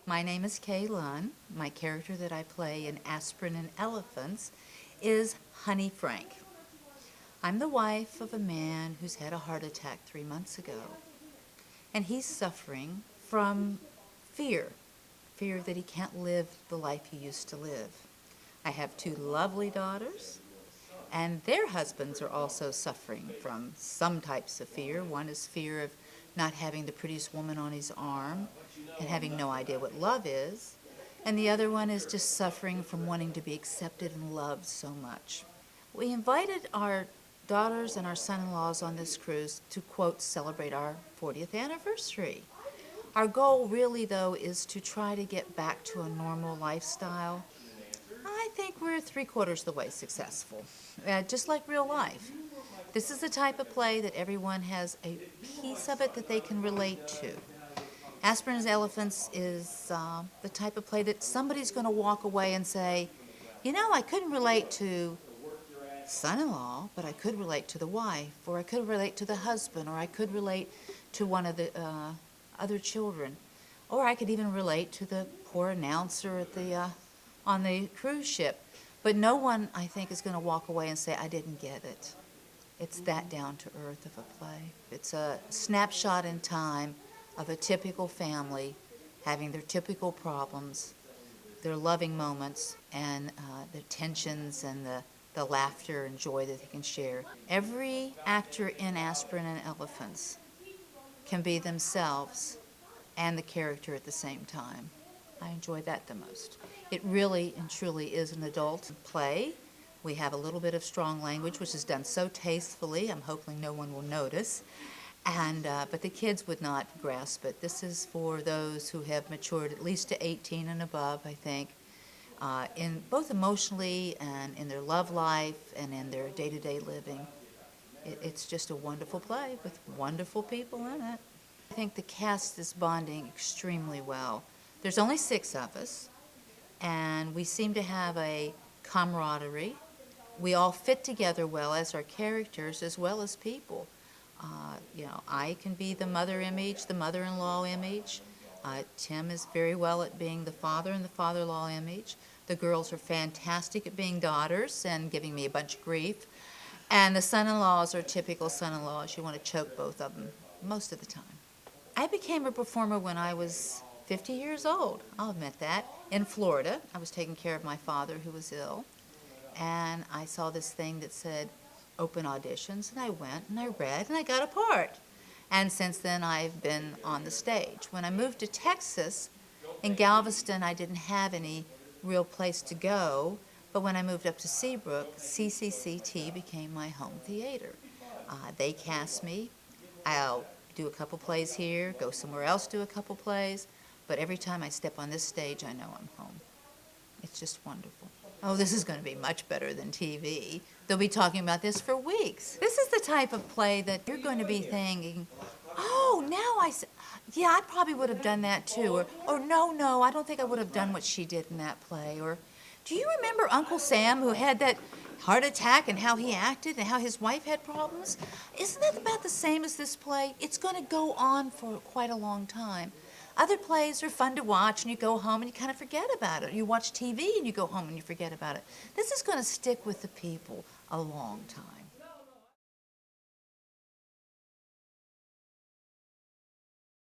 My name is Kay Lunn. My character that I play in Aspirin and Elephants is Honey Frank. I'm the wife of a man who's had a heart attack 3 months ago. And he's suffering from fear that he can't live the life he used to live. I have 2 lovely daughters, and their husbands are also suffering from some types of fear. One is fear of not having the prettiest woman on his arm and having no idea what love is. And the other one is just suffering from wanting to be accepted and loved so much. We invited our daughters and our son-in-laws on this cruise to, quote, celebrate our 40th anniversary. Our goal really, though, is to try to get back to a normal lifestyle. I think we're 3/4 the way successful, just like real life. This is the type of play that everyone has a piece of it that they can relate to. Aspirin and Elephants is the type of play that somebody's going to walk away and say, you know, I couldn't relate to son-in-law, but I could relate to the wife, or I could relate to the husband, or I could relate to one of the other children, or I could even relate to the poor announcer at the on the cruise ship. But no one, I think, is going to walk away and say, I didn't get it. It's that down to earth of a play. It's a snapshot in time of a typical family having their typical problems, their loving moments, and the tensions and the laughter and joy that they can share. Every actor in Aspirin and Elephants can be themselves and the character at the same time. I enjoy that the most. It really and truly is an adult play. We have a little bit of strong language, which is done so tastefully, I'm hoping no one will notice. And but the kids would not grasp it. This is for those who have matured at least to 18 and above, I think, in both emotionally and in their love life and in their day-to-day living. It's just a wonderful play with wonderful people in it. I think the cast is bonding extremely well. There's only 6 of us, and we seem to have a camaraderie. We all fit together well as our characters as well as people. You know, I can be the mother image, the mother-in-law image. Tim is very well at being the father and the father-in-law image. The girls are fantastic at being daughters and giving me a bunch of grief. And the son-in-laws are typical son-in-laws. You want to choke both of them most of the time. I became a performer when I was 50 years old, I'll admit that, in Florida. I was taking care of my father who was ill. And I saw this thing that said, open auditions, and I went and I read and I got a part. And since then I've been on the stage. When I moved to Texas, in Galveston, I didn't have any real place to go, but when I moved up to Seabrook, CCCT became my home theater. They cast me. I'll do a couple plays here, go somewhere else, do a couple plays, but every time I step on this stage, I know I'm home. It's just wonderful. Oh, this is going to be much better than TV. They'll be talking about this for weeks. This is the type of play that you're going to be thinking, oh, yeah, I probably would have done that too. Or no, I don't think I would have done what she did in that play. Or, do you remember Uncle Sam who had that heart attack and how he acted and how his wife had problems? Isn't that about the same as this play? It's going to go on for quite a long time. Other plays are fun to watch and you go home and you kind of forget about it. You watch TV and you go home and you forget about it. This is going to stick with the people a long time.